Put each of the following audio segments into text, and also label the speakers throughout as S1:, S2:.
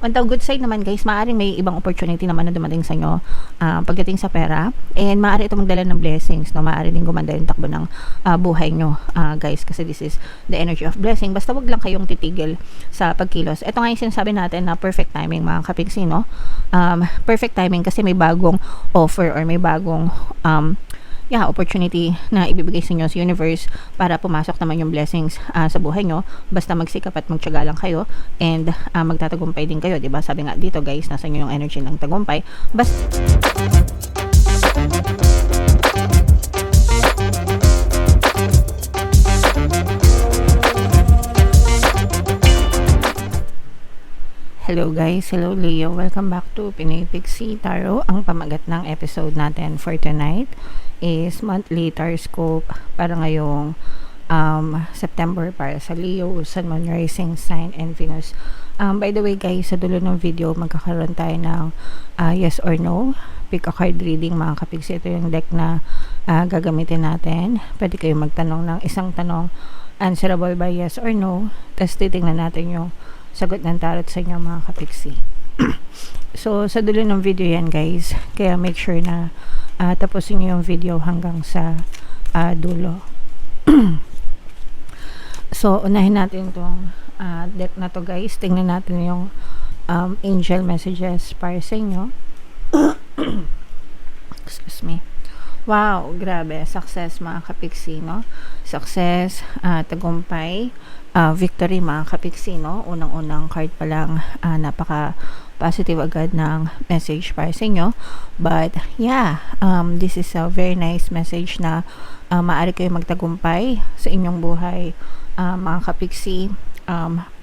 S1: On the good side naman guys, maaaring may ibang opportunity naman na dumating sa inyo pagdating sa pera, and maaari ito magdala ng blessings, no? Maaari din gumanda yung takbo ng buhay nyo guys, kasi this is the energy of blessing. Basta wag lang kayong titigil sa pagkilos. Ito nga yung sinasabi natin na perfect timing mga kapiksi, no? Perfect timing kasi may bagong offer or may bagong opportunity na ibibigay sa inyo sa universe para pumasok naman yung blessings sa buhay nyo. Basta magsikap at magtiyaga lang kayo, and magtatagumpay din kayo, diba? Sabi nga dito guys, nasa inyo yung energy ng tagumpay. Hello guys, hello Leo, welcome back to Pinoy Pixie Tarot. Ang pamagat ng episode natin for tonight is monthly horoscope para ngayong September para sa Leo, Sun, Moon, Rising Sign, and Venus. By the way guys, sa dulo ng video magkakaroon tayo ng yes or no, pick a card reading mga kapigsi. Ito yung deck na gagamitin natin. Pwede kayo magtanong ng isang tanong, answerable by yes or no, tapos titingnan natin yung sagot ng tarot sa inyo mga kapigsi. So sa dulo ng video yan guys, kaya make sure na tapusin nyo yung video hanggang sa dulo. So unahin natin itong deck na to guys. Tingnan natin yung angel messages para sa inyo. Excuse me. Wow, grabe, success mga kapigsi, no? Success, tagumpay, victory mga kapigsi, no? Unang-unang card pa lang, napaka positive agad ng message para sa inyo. But yeah, this is a very nice message na maaari kayo magtagumpay sa inyong buhay mga kapigsi.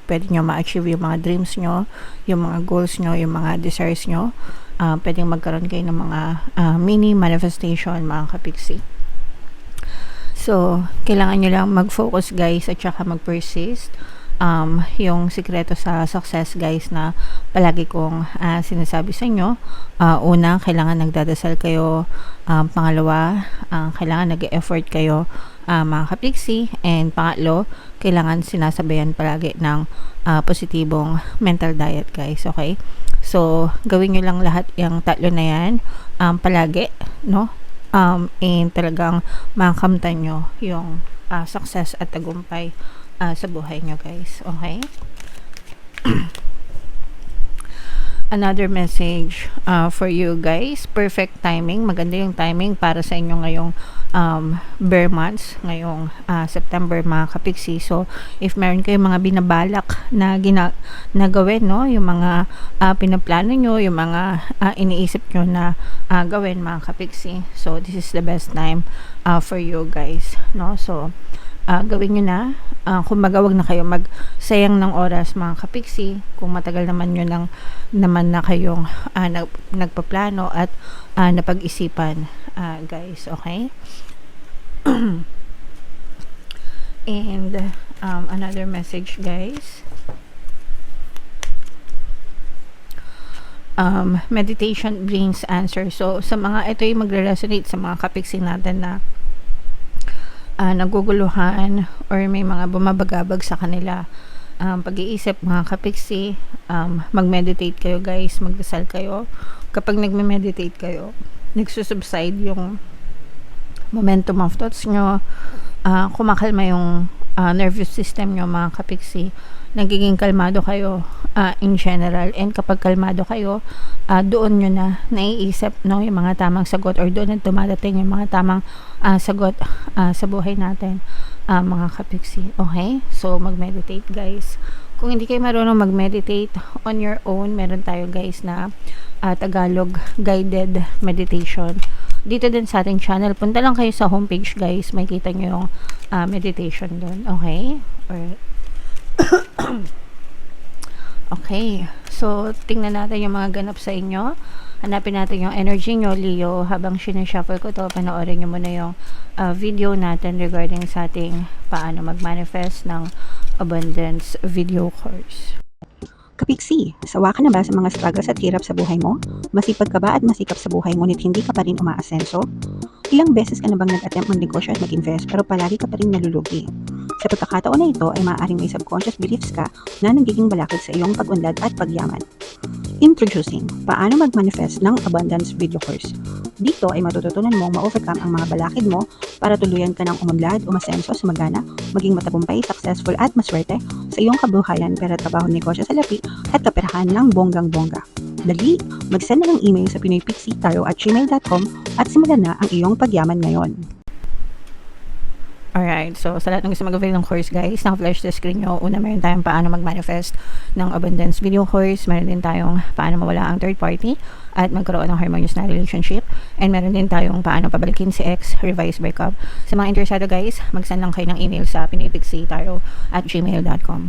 S1: Pwede nyo ma-achieve yung mga dreams nyo, yung mga goals nyo, yung mga desires nyo. Pwedeng magkaroon kayo ng mga mini manifestation mga kapigsi. So kailangan nyo lang mag-focus guys, at saka mag-persist. Yung sikreto sa success guys na palagi kong sinasabi sa inyo, una, kailangan nagdadasal kayo, pangalawa, kailangan nag-effort kayo mga kapigsi, and pangatlo, kailangan sinasabayan palagi ng positibong mental diet guys, okay? So gawin nyo lang lahat yung tatlo na yan palagi, no? And talagang makakamtan nyo yung success at tagumpay sa buhay nyo guys, okay? Another message for you guys, perfect timing. Maganda yung timing para sa inyo ngayong bear months, ngayong September mga kapigsi. So if meron kayong mga binabalak na gawin, no, yung mga pinaplano nyo, yung mga iniisip nyo na gawin mga kapigsi, so this is the best time for you guys, no? So gawin nyo na. Kumbaga wag na kayo magsayang ng oras mga kapigsi kung matagal naman nyo naman na kayong nagpaplano at napag-isipan guys, okay? And another message guys, meditation brings answer. So sa mga ito yung magre-resonate sa mga kapigsi natin na naguguluhan or may mga bumabagabag sa kanila pag-iisip mga kapigsi, mag-meditate kayo guys, magdasal kayo. Kapag nagme-meditate kayo, nagsusubside yung momentum of thoughts nyo, kumakalma yung nervous system nyo mga kapigsi, nagiging kalmado kayo in general, and kapag kalmado kayo, doon nyo na naiisip, no, yung mga tamang sagot, or doon na dumadating yung mga tamang sagot sa buhay natin mga kapigsi, okay? So mag-meditate guys. Kung hindi kayo marunong mag-meditate on your own, meron tayo guys na Tagalog guided meditation dito din sa ating channel. Punta lang kayo sa homepage guys, may kita nyo yung meditation doon, okay? Or okay, so tingnan natin yung mga ganap sa inyo. Hanapin natin yung energy nyo Leo. Habang sinashuffle ko to, panoorin nyo muna yung video natin regarding sa ating paano mag-manifest ng abundance video course.
S2: Kapiksi, sawa ka na ba sa mga struggles at hirap sa buhay mo? Masipag ka ba at masikap sa buhay ngunit hindi ka pa rin umaasenso? Ilang beses ka na bang nag-attempt mag-negosyo at mag-invest pero palagi ka pa rin nalulugi? Sa pagkakataon na ito ay maaaring may subconscious beliefs ka na nagiging balakid sa iyong pag-unlad at pagyaman. Introducing, paano mag-manifest ng abundance video course. Dito ay matututunan mong ma-overcome ang mga balakid mo para tuluyan ka ng umunlad, umasenso, sumagana, maging matagumpay, successful at maswerte sa iyong kabuhayan, pera, trabaho, negosyo, salapi at kaperahan ng bonggang-bongga. Dali, mag-send na ng email sa pinoypixitaro@gmail.com at simulan na ang iyong pagyaman ngayon.
S1: Alright, so sa lahat ng gusto mag-avail ng course guys, naka-flash sa screen nyo. Una, meron tayong paano mag-manifest ng abundance video course. Meron din tayong paano mawala ang third party at magkaroon ng harmonious na relationship. And meron din tayong paano pabalikin si ex, revise breakup. Sa mga interesado guys, mag-send lang kayo ng email sa pinoypixitaro@gmail.com.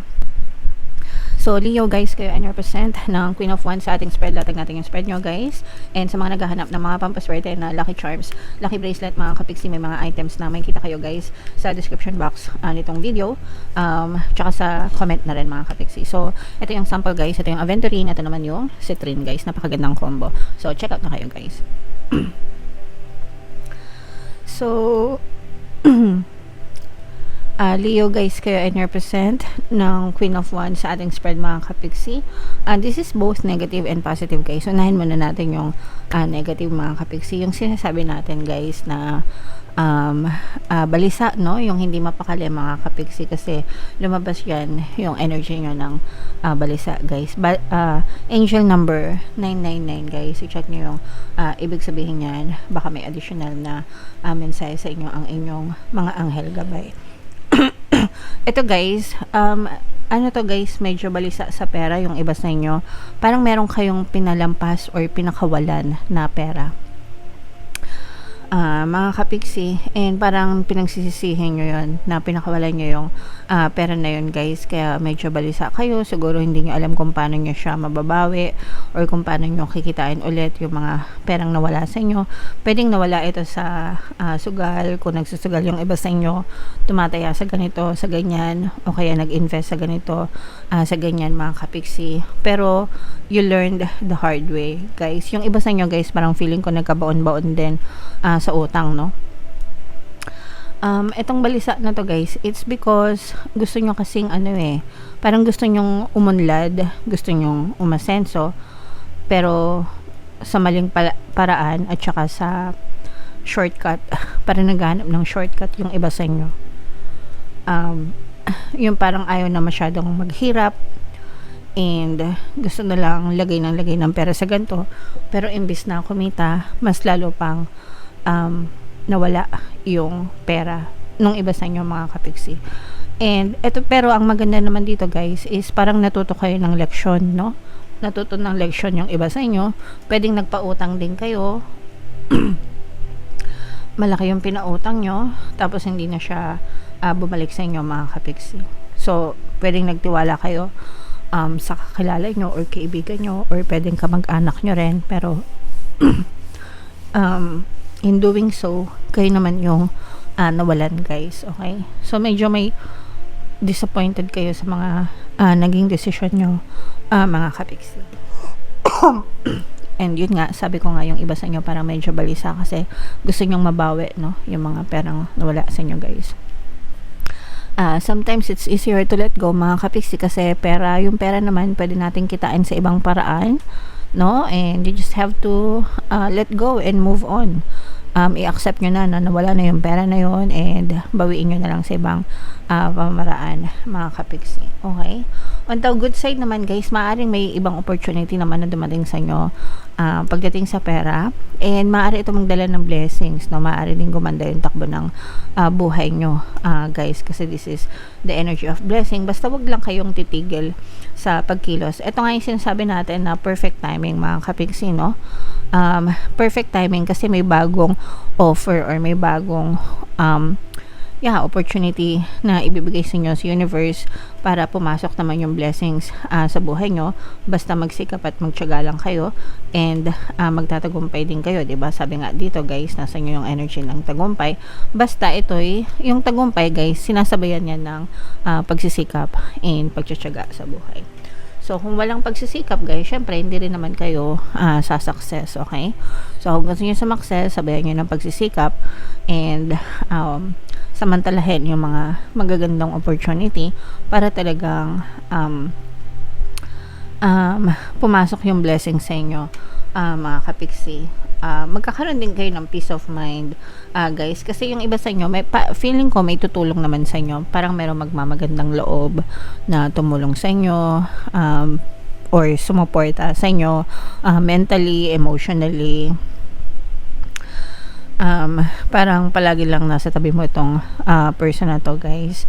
S1: So, Leo guys, kayo ang represent ng Queen of Wands sa ating spread. Latag natin yung spread nyo guys. And sa mga naghahanap ng mga pampaswerte na lucky charms, lucky bracelet, mga kapiksi, may mga items na may kita kayo guys sa description box nitong video. Tsaka sa comment na rin mga kapiksi. So, ito yung sample guys. Ito yung aventurine. Ito naman yung citrine guys. Napakagandang combo. So, check out na kayo guys. So, Leo guys, kayo ay represent ng Queen of Wands sa ating spread mga kapiksi. This is both negative and positive guys. Unahin muna natin yung negative mga kapiksi. Yung sinasabi natin guys na balisa, no? Yung hindi mapakali mga kapiksi kasi lumabas yan yung energy nyo ng balisa guys. Angel number 999 guys. I-check nyo yung ibig sabihin yan. Baka may additional na mensahe sa inyo ang inyong mga anghel gabay. Ito guys, ano to guys, medyo balisa sa pera yung iba sa inyo. Parang meron kayong pinalampas or pinakawalan na pera. Mga kapiksi, and parang pinagsisisihin nyo yun na pinakawalan nyo yung pera na yun guys, kaya medyo balisa kayo. Siguro hindi nyo alam kung paano nyo siya mababawi or kung paano nyo kikitain ulit yung mga perang nawala sa inyo. Pwedeng nawala ito sa sugal, kung nagsusugal yung iba sa inyo, tumataya sa ganito, sa ganyan, o kaya nag-invest sa ganito, sa ganyan mga kapiksi. Pero you learned the hard way guys. Yung iba sa inyo guys, parang feeling ko nagkabaon-baon din sa utang, no? Itong balisa na to guys, it's because gusto nyo kasing parang gusto nyong umunlad, gusto nyong umasenso, pero sa maling paraan at saka sa shortcut. Parang naghahanap ng shortcut yung iba sa inyo. Yung parang ayaw na masyadong maghirap and gusto na lang lagay ng pera sa ganito, pero imbis na kumita, mas lalo pang nawala yung pera nung iba sa inyo mga kapiksi. And eto, pero ang maganda naman dito guys is parang natuto kayo ng leksyon, no? Natuto ng leksyon yung iba sa inyo. Pwedeng nagpautang din kayo. Malaki yung pinautang nyo, tapos hindi na siya bumalik sa inyo mga kapiksi. So, pwedeng nagtiwala kayo sa kakilala nyo or kaibigan nyo, or pwedeng kamag-anak nyo rin, pero in doing so, kayo naman yung nawalan guys, okay? So, medyo may disappointed kayo sa mga naging decision nyo, mga kapiksi. And yun nga, sabi ko nga, yung iba sa inyo parang medyo balisa kasi gusto nyong mabawi, no? Yung mga perang nawala sa inyo guys. Sometimes it's easier to let go mga kapiksi kasi yung pera naman pwede natin kitain sa ibang paraan, no? And you just have to let go and move on. I-accept nyo na nawala na yung pera na yun and bawiin nyo na lang sa ibang pamaraan mga kapiksi. Okay? On the good side naman guys, maaaring may ibang opportunity naman na dumating sa inyo pagdating sa pera, and maaari ito magdala ng blessings, no? Maaari din gumanda yung takbo ng buhay nyo guys, kasi this is the energy of blessing. Basta wag lang kayong titigil sa pagkilos. Ito nga yung sinasabi natin na perfect timing mga kapiksi, no? Perfect timing kasi may bagong offer or may bagong opportunity na ibibigay sa inyo sa universe para pumasok naman yung blessings sa buhay nyo. Basta magsikap at magtiyaga lang kayo and magtatagumpay din kayo, diba? Sabi nga dito guys, nasa inyo yung energy ng tagumpay. Basta ito'y yung tagumpay guys, sinasabayan yan ng pagsisikap and pagtiyaga sa buhay. So, kung walang pagsisikap, guys, syempre, hindi rin naman kayo sa success, okay? So, kung gusto nyo sumakses, sabayan nyo ng pagsisikap and samantalahin yung mga magagandang opportunity para talagang pumasok yung blessing sa inyo, mga kapiksi. Magkakaroon din kayo ng peace of mind, guys, kasi yung iba sa inyo feeling ko may tutulong naman sa inyo, parang merong magmamagandang loob na tumulong sa inyo or sumuporta sa inyo mentally, emotionally. Parang palagi lang nasa tabi mo itong person na to, guys.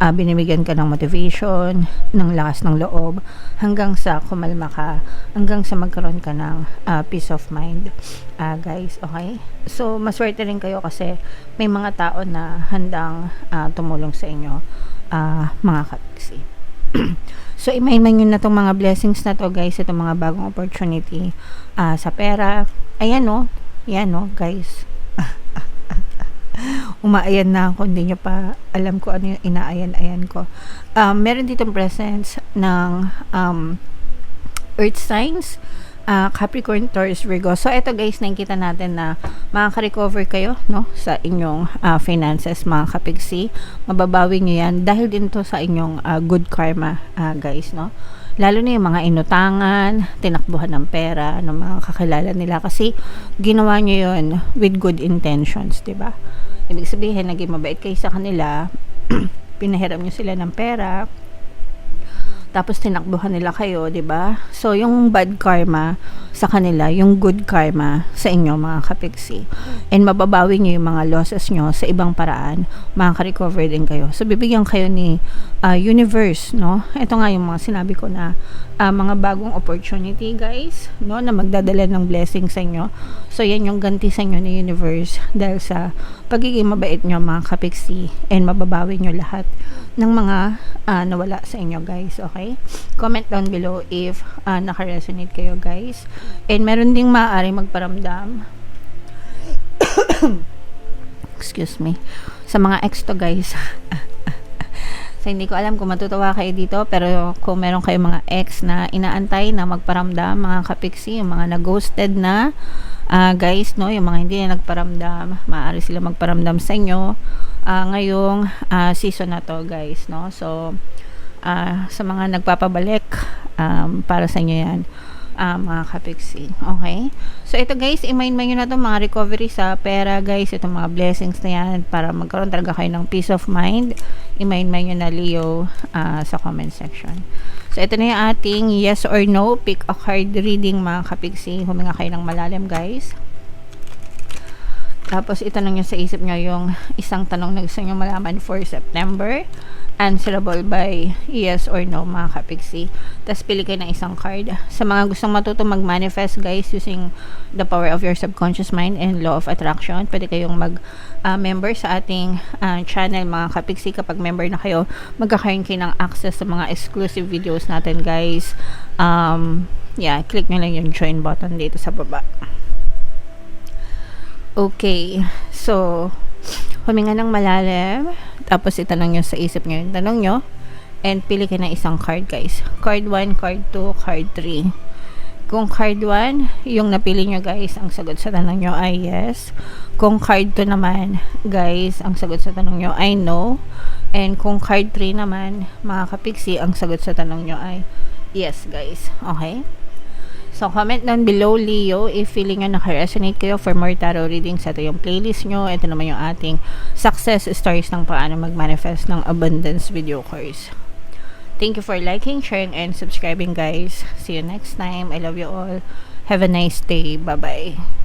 S1: Binibigyan ka ng motivation, ng lakas ng loob, hanggang sa kumalma ka, hanggang sa magkaroon ka ng peace of mind, guys, okay? So, maswerte rin kayo kasi may mga tao na handang tumulong sa inyo, mga kapiksi. So, imayin nyo na itong mga blessings na to, guys, itong mga bagong opportunity sa pera. Ayan, no? Yan, no, guys. Umaayan na ako, hindi nyo pa alam ko ano yung inaayan-ayan ko. Meron ditong presence ng earth signs, Capricorn, Taurus, Virgo. So, eto, guys, nakikita natin na makaka-recover kayo, no, sa inyong finances, mga kapiksi. Mababawi nyo yan dahil din to sa inyong good karma, guys, no. Lalo na yung mga inutangan, tinakbuhan ng pera ng mga kakilala nila kasi ginawa nyo yun with good intentions, diba? Ibig sabihin, naging mabait kayo sa kanila, pinahiram nyo sila ng pera, tapos tinakbuhan nila kayo, 'di ba? So yung bad karma sa kanila, yung good karma sa inyo, mga kapiksi. And mababawi niyo yung mga losses nyo sa ibang paraan, makaka-recover din kayo. So bibigyan kayo ni universe, no? Ito nga yung mga sinabi ko na mga bagong opportunity, guys, no, na magdadala ng blessing sa inyo. So yan yung ganti sa inyo ni universe dahil sa pagiging mabait nyo, mga kapiksi, and mababawi nyo lahat ng mga nawala sa inyo, guys, okay? Comment down below if naka-resonate kayo, guys. And meron ding maaari magparamdam excuse me, sa mga ex to, guys. So, hindi ko alam kung matutuwa kayo dito, pero kung meron kayong mga ex na inaantay na magparamdam, mga kapiksi, yung mga na-ghosted na, guys, no, yung mga hindi na nagparamdam, maaari sila magparamdam sa inyo ngayong season na to, guys, no. So, sa mga nagpapabalik, para sa inyo yan, mga kapiksi, okay? So, ito, guys, i-mind nyo na ito, mga recovery sa pera, guys, itong mga blessings na yan, para magkaroon talaga kayo ng peace of mind. I-mind nyo na, Leo, sa comment section. So, ito na yung ating yes or no, pick a card reading, mga kapiksi. Huminga kayo ng malalim, guys. Tapos, itanong nyo sa isip nyo yung isang tanong na gusto nyo malaman for September. Answerable by yes or no, mga kapiksi. Tapos, pili kayo ng isang card. Sa mga gustong matuto mag-manifest, guys, using the power of your subconscious mind and law of attraction, pwede kayong mag-member sa ating channel, mga kapiksi. Kapag member na kayo, magkakaroon kayo ng access sa mga exclusive videos natin, guys. Yeah, click nyo lang yung join button dito sa baba. Okay, so huminga ng malalim, tapos itanong nyo sa isip nyo yung tanong nyo, and pili kayo ng isang card, guys. Card 1, card 2, card 3. Kung card 1, yung napili nyo, guys, ang sagot sa tanong nyo ay yes. Kung card 2 naman, guys, ang sagot sa tanong nyo ay no. And kung card 3 naman, mga kapiksi, ang sagot sa tanong nyo ay yes, guys. Okay? So, comment down below, Leo, if feeling nyo naka-resonate kayo for more tarot readings. Ito yung playlist nyo. Ito naman yung ating success stories ng paano mag-manifest ng abundance video course. Thank you for liking, sharing, and subscribing, guys. See you next time. I love you all. Have a nice day. Bye-bye.